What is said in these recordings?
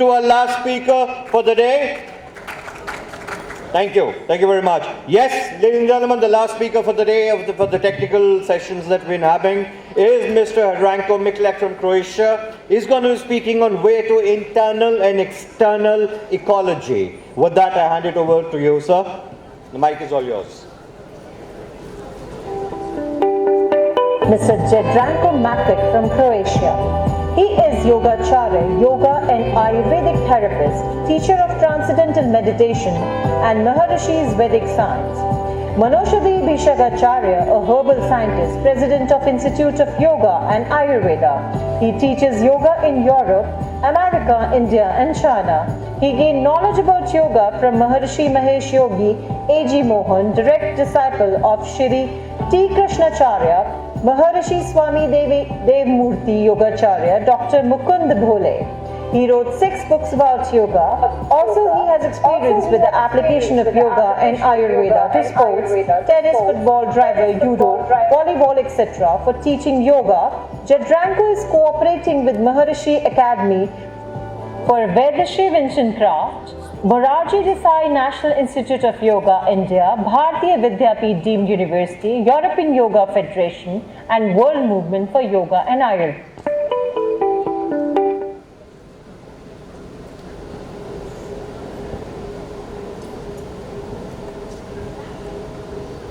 To our last speaker for the day. Thank you. Thank you very much. Yes, ladies and gentlemen, the last speaker for the day for the technical sessions that we've been having is Mr. Jadranko Miklec from Croatia. He's going to be speaking on way to internal and external ecology. With that, I hand it over to you, sir. The mic is all yours. Mr. Jadranko Miklec from Croatia. He is Yogacharya, yoga and Ayurvedic therapist, teacher of transcendental meditation and Maharishi's Vedic science. Manoshadhi Bishagacharya, a herbal scientist, president of Institute of Yoga and Ayurveda. He teaches yoga in Europe, America, India and China. He gained knowledge about yoga from Maharishi Mahesh Yogi, A.G. Mohan, direct disciple of Shri T. Krishnacharya, Maharishi Swami Devmurti Yogacharya, Dr. Mukund Bhole. He wrote 6 books about yoga. Also, he has experience with the application of yoga and Ayurveda to sports, tennis, football, driver, judo, volleyball, etc. For teaching yoga, Jadranko is cooperating with Maharishi Academy for Vedashiv Ancient Craft, Morarji Desai National Institute of Yoga, India, Bharatiya Vidyapeeth Deemed University, European Yoga Federation, and World Movement for Yoga and Ayurveda.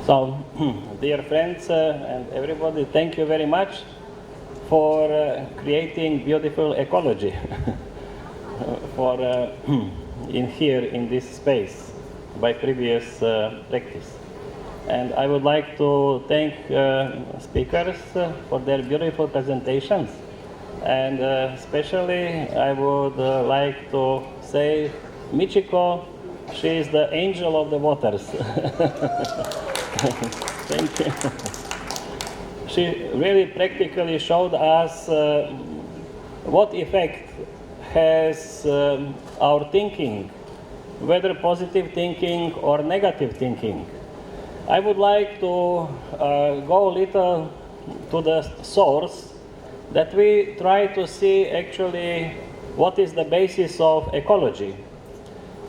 So, dear friends and everybody, thank you very much for creating beautiful ecology for in this space by previous practice. And I would like to thank speakers for their beautiful presentations. And especially I would like to say Michiko, she is the angel of the waters. Thank you. She really practically showed us what effect has our thinking, whether positive thinking or negative thinking. I would like to go a little to the source, that we try to see actually what is the basis of ecology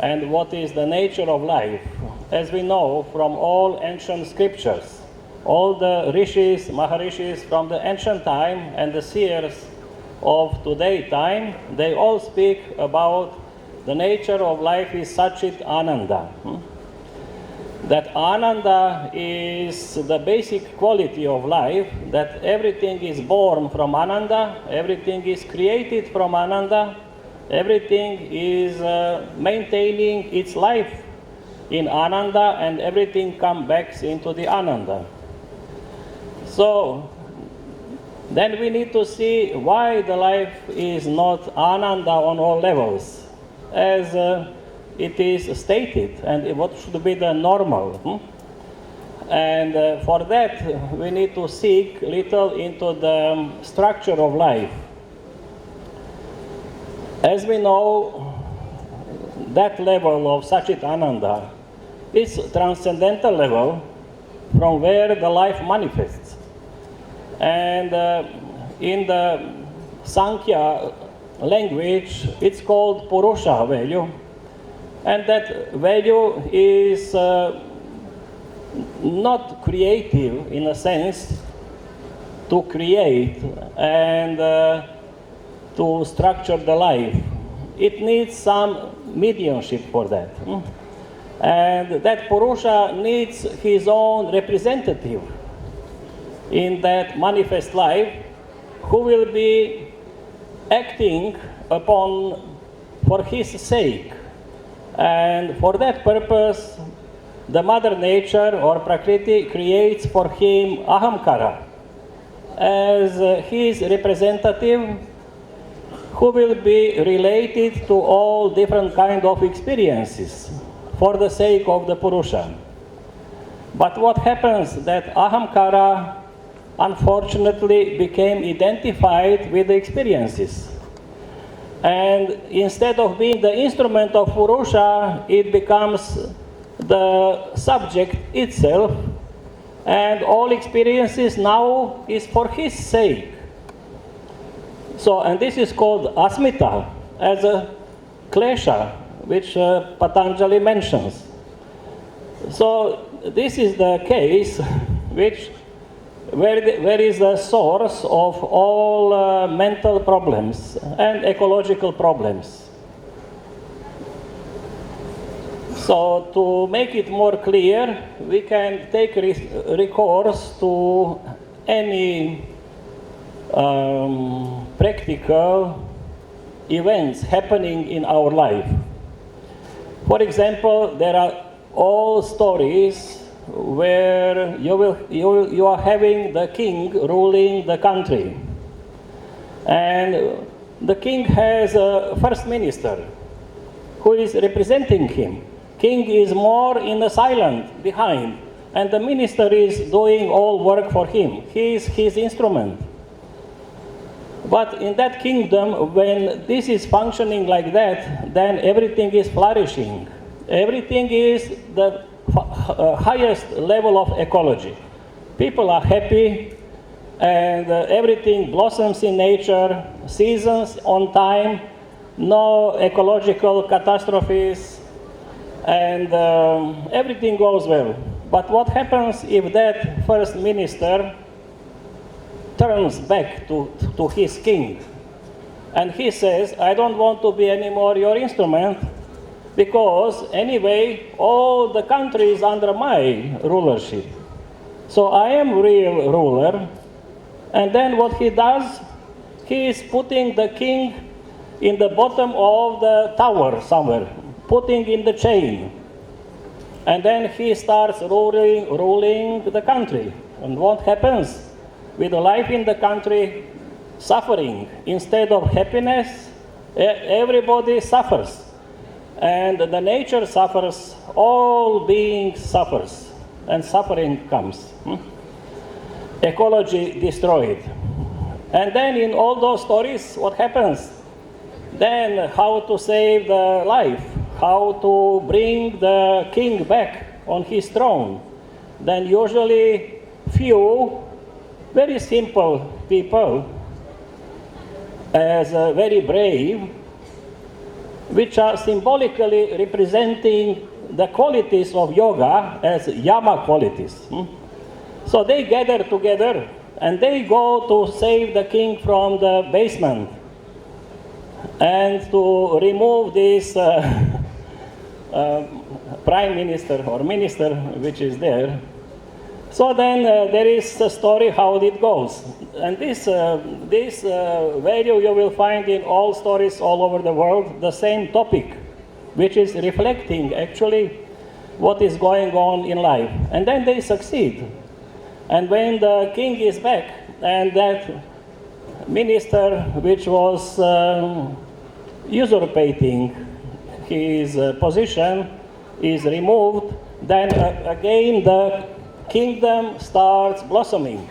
and what is the nature of life. As we know from all ancient scriptures, all the rishis, maharishis from the ancient time and the seers of today time, they all speak about the nature of life is Satchit Ananda. That Ananda is the basic quality of life, that everything is born from Ananda, everything is created from Ananda, everything is maintaining its life in Ananda, and everything comes back into the Ananda. So, then we need to see why the life is not Ananda on all levels, as it is stated, and what should be the normal. And for that, we need to seek little into the structure of life. As we know, that level of Satchit Ananda is transcendental level from where the life manifests. And in the Sankhya language, it's called Purusha value. And that value is not creative in a sense to create and to structure the life. It needs some mediumship for that. And that Purusha needs his own representative in that manifest life, who will be acting upon for his sake. And for that purpose, the Mother Nature or Prakriti creates for him Ahamkara as his representative, who will be related to all different kind of experiences for the sake of the Purusha. But what happens that Ahamkara unfortunately became identified with the experiences. And instead of being the instrument of Purusha, it becomes the subject itself, and all experiences now is for his sake. So, and this is called asmita, as klesha, which Patanjali mentions. So this is the case where is the source of all mental problems and ecological problems. So to make it more clear, we can take recourse to any practical events happening in our life. For example, there are all stories where you are having the king ruling the country, and the king has a first minister who is representing him. King is more in the silent behind, and the minister is doing all work for him. He is his instrument. But in that kingdom, when this is functioning like that, then everything is flourishing. Everything is the highest level of ecology. People are happy, and everything blossoms in nature, seasons on time, no ecological catastrophes, and everything goes well. But what happens if that first minister turns back to his king, and he says, I don't want to be anymore your instrument, because anyway, all the country is under my rulership. So I am real ruler. And then what he does, he is putting the king in the bottom of the tower somewhere, putting in the chain. And then he starts ruling the country. And what happens? With the life in the country, suffering. Instead of happiness, everybody suffers. And the nature suffers, all beings suffers, and suffering comes. Ecology destroyed. And then in all those stories, what happens? Then how to save the life, how to bring the king back on his throne. Then usually few, very simple people, as very brave, which are symbolically representing the qualities of yoga as yama qualities. So they gather together and they go to save the king from the basement and to remove this prime minister or minister which is there. So then there is a story how it goes. And this value you will find in all stories all over the world, the same topic, which is reflecting actually what is going on in life. And then they succeed. And when the king is back and that minister which was usurpating his position is removed, then again the kingdom starts blossoming.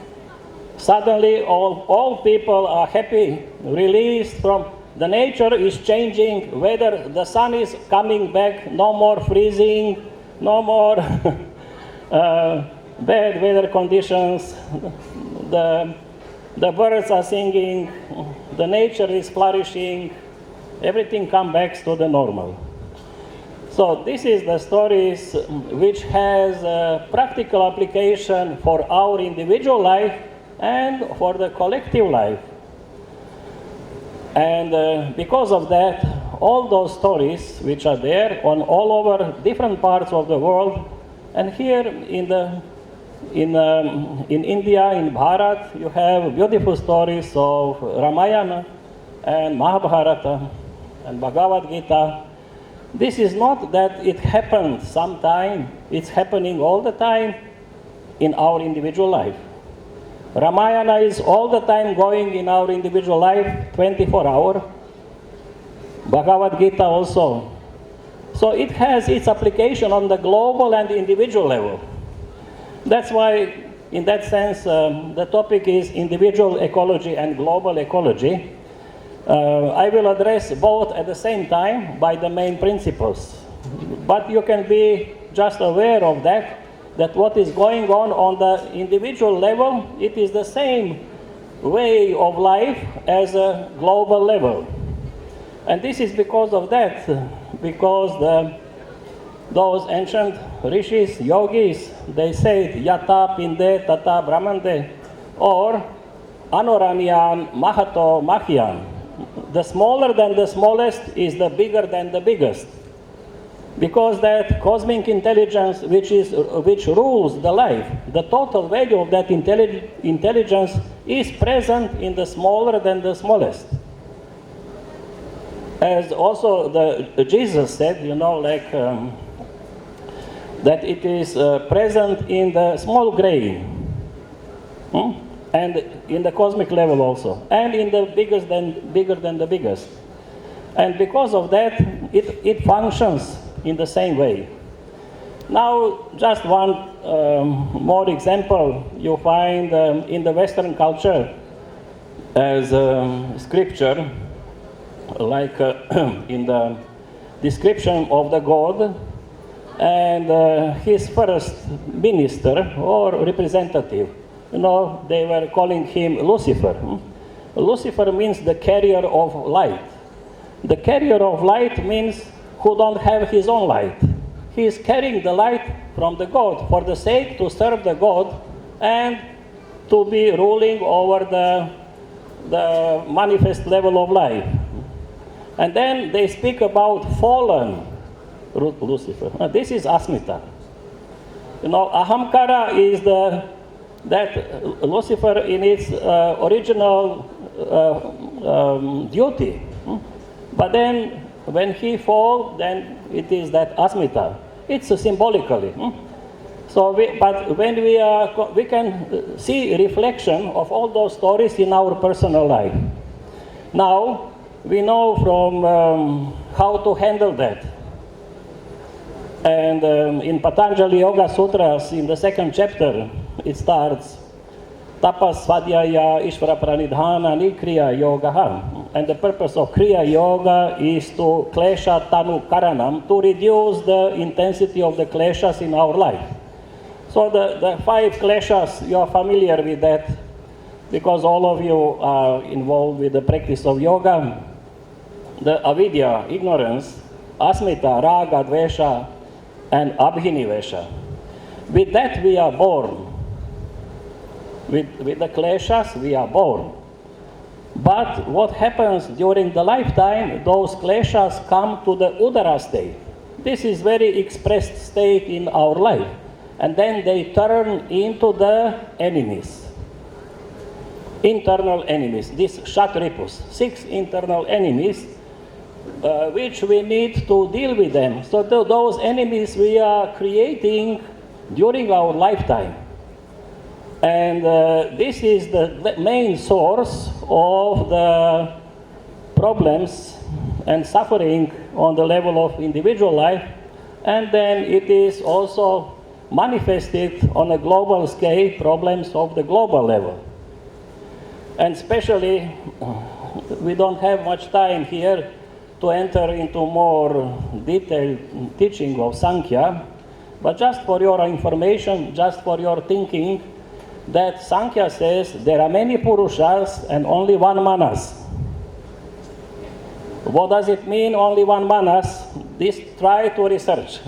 Suddenly all people are happy, released from, the nature is changing, whether the sun is coming back, no more freezing, no more bad weather conditions, the birds are singing, the nature is flourishing, everything comes back to the normal. So this is the stories which has a practical application for our individual life and for the collective life. And because of that, all those stories which are there on all over different parts of the world, and here in India, in Bharat, you have beautiful stories of Ramayana and Mahabharata and Bhagavad Gita. This is not that it happened sometime, it's happening all the time in our individual life. Ramayana is all the time going in our individual life, 24 hours. Bhagavad Gita also. So it has its application on the global and individual level. That's why, in that sense, the topic is individual ecology and global ecology. I will address both at the same time by the main principles. But you can be just aware of that what is going on the individual level, it is the same way of life as a global level. And this is because of that, because those ancient rishis, yogis, they said yata pinde tata brahmande, or anoranyan mahato mahyan. The smaller than the smallest is the bigger than the biggest. Because that cosmic intelligence which rules the life, the total value of that intelligence is present in the smaller than the smallest. As also Jesus said, that it is present in the small grain, and in the cosmic level also, and in the bigger than the biggest. And because of that, it functions in the same way. Now, just one more example you find in the Western culture as scripture, like in the description of the God and his first minister or representative. They were calling him Lucifer. Lucifer means the carrier of light. The carrier of light means who don't have his own light. He is carrying the light from the God for the sake to serve the God and to be ruling over the manifest level of life. And then they speak about fallen Lucifer. This is Asmita. Ahamkara is that Lucifer in its original duty. But then when he falls, then it is that Asmita. It's symbolically. But when we can see reflection of all those stories in our personal life. Now, we know from how to handle that. And in Patanjali Yoga Sutras, in the second chapter, it starts, Tapas Svadhyaya Ishvara Pranidhana Nikriya Yoga. And the purpose of Kriya Yoga is to klesha tanu karanam, to reduce the intensity of the kleshas in our life. So the 5 kleshas, you are familiar with that, because all of you are involved with the practice of yoga. The avidya, ignorance, asmita, raga, dvesha, and abhinivesha. With that we are born. With the kleshas we are born. But what happens during the lifetime, those kleshas come to the udara state. This is very expressed state in our life. And then they turn into the enemies. Internal enemies, these shatripus, 6 internal enemies, which we need to deal with them. So those enemies we are creating during our lifetime. And this is the main source of the problems and suffering on the level of individual life. And then it is also manifested on a global scale, problems of the global level. And especially, we don't have much time here to enter into more detailed teaching of Sankhya, but just for your information, just for your thinking, that Sankhya says there are many Purushas and only one Manas. What does it mean, only one Manas? Try to research.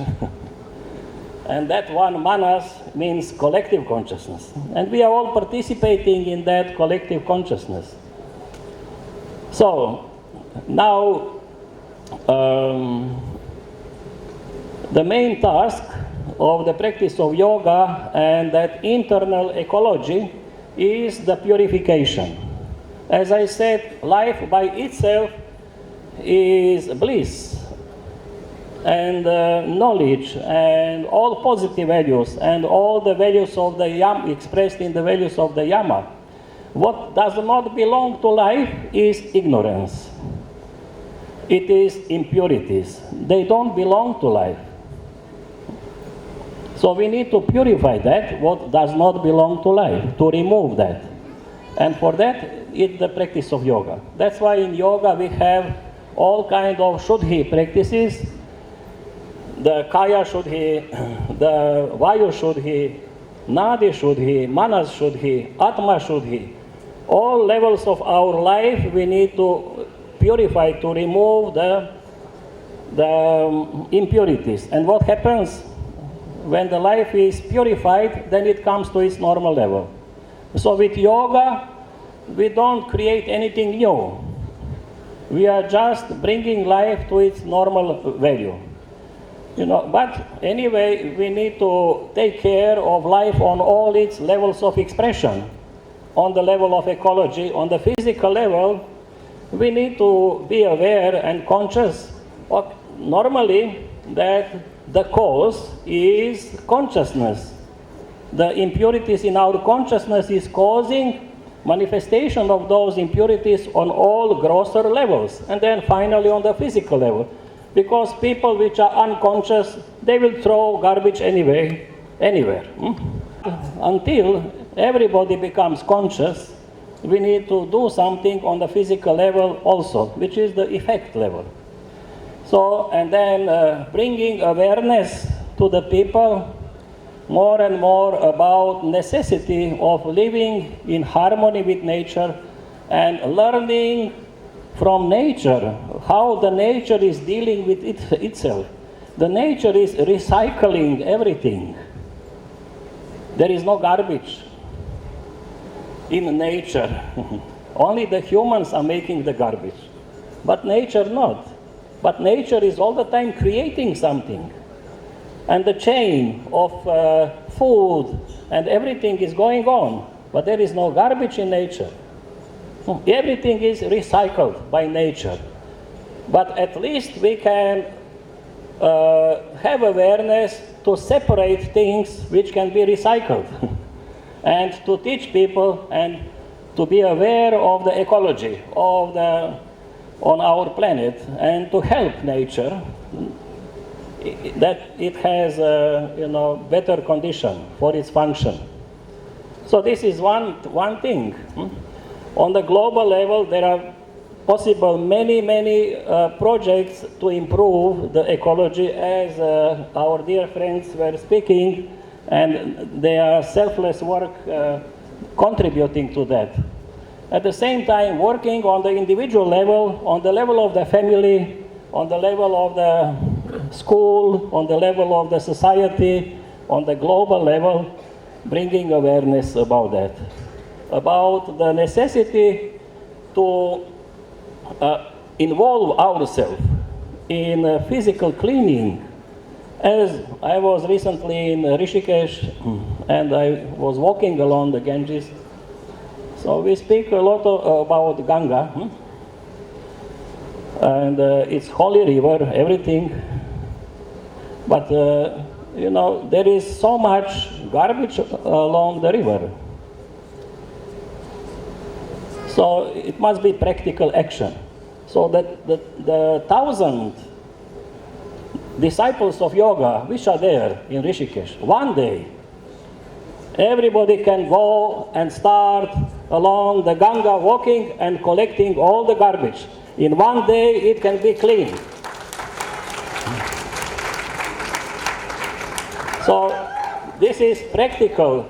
And that one Manas means collective consciousness. And we are all participating in that collective consciousness. So, now, the main task of the practice of yoga and that internal ecology is the purification. As I said, life by itself is bliss and knowledge and all positive values and all the values of the yama expressed in the values of the yama. What does not belong to life is ignorance. It is impurities. They don't belong to life. So we need to purify that, what does not belong to life, to remove that. And for that, it's the practice of yoga. That's why in yoga we have all kinds of shuddhi practices, the kaya shuddhi, the vayu shuddhi, nadi shuddhi, manas shuddhi, atma shuddhi. All levels of our life we need to purify, to remove the impurities. And what happens when the life is purified? Then it comes to its normal level. So with yoga, we don't create anything new. We are just bringing life to its normal value. But anyway, we need to take care of life on all its levels of expression. On the level of ecology, on the physical level, we need to be aware and conscious of normally that the cause is consciousness. The impurities in our consciousness is causing manifestation of those impurities on all grosser levels, and then finally on the physical level. Because people which are unconscious, they will throw garbage anyway, anywhere. Until everybody becomes conscious, we need to do something on the physical level also, which is the effect level. So, and then bringing awareness to the people more and more about necessity of living in harmony with nature and learning from nature how the nature is dealing with itself. The nature is recycling everything. There is no garbage in nature. Only the humans are making the garbage, but nature not. But nature is all the time creating something. And the chain of food and everything is going on, but there is no garbage in nature. Everything is recycled by nature. But at least we can have awareness to separate things which can be recycled and to teach people and to be aware of the ecology of on our planet and to help nature that it has better condition for its function. So this is one thing. On the global level, there are possible many projects to improve the ecology, as our dear friends were speaking, and they are selfless work contributing to that. At the same time, working on the individual level, on the level of the family, on the level of the school, on the level of the society, on the global level, bringing awareness about that, about the necessity to involve ourselves in physical cleaning. As I was recently in Rishikesh and I was walking along the Ganges, so we speak a lot about Ganga, and it's holy river, everything. But there is so much garbage along the river. So it must be practical action. So that the 1,000 disciples of yoga, which are there in Rishikesh, one day, everybody can go and start along the Ganga walking and collecting all the garbage. In one day, it can be clean. So this is practical.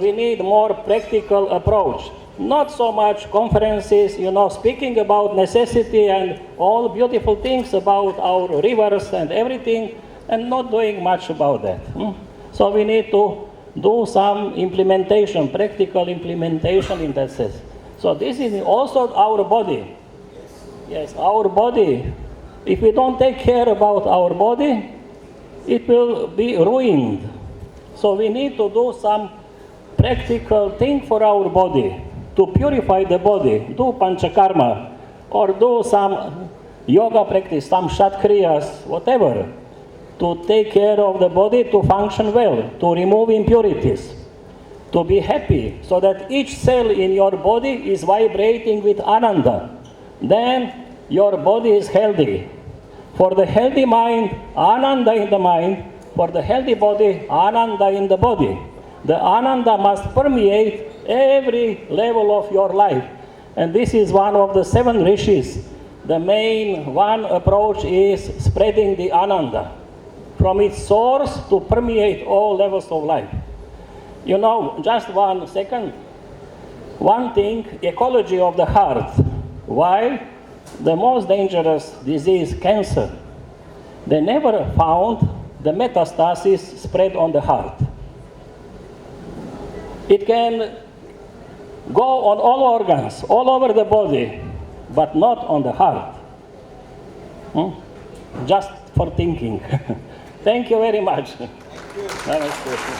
We need more practical approach. Not so much conferences, speaking about necessity and all beautiful things about our rivers and everything, and not doing much about that. So we need to do some implementation, practical implementation in that sense. So this is also our body. Yes, our body. If we don't take care about our body, it will be ruined. So we need to do some practical thing for our body, to purify the body, do panchakarma, or do some yoga practice, some shatkriyas, whatever, to take care of the body to function well, to remove impurities, to be happy, so that each cell in your body is vibrating with ananda. Then your body is healthy. For the healthy mind, ananda in the mind. For the healthy body, ananda in the body. The ananda must permeate every level of your life. And this is one of the 7 rishis. The main one approach is spreading the ananda from its source to permeate all levels of life. Just 1 second. One thing, ecology of the heart. Why? the most dangerous disease, cancer, they never found the metastasis spread on the heart. It can go on all organs, all over the body, but not on the heart. Just for thinking. Thank you very much. Thank you.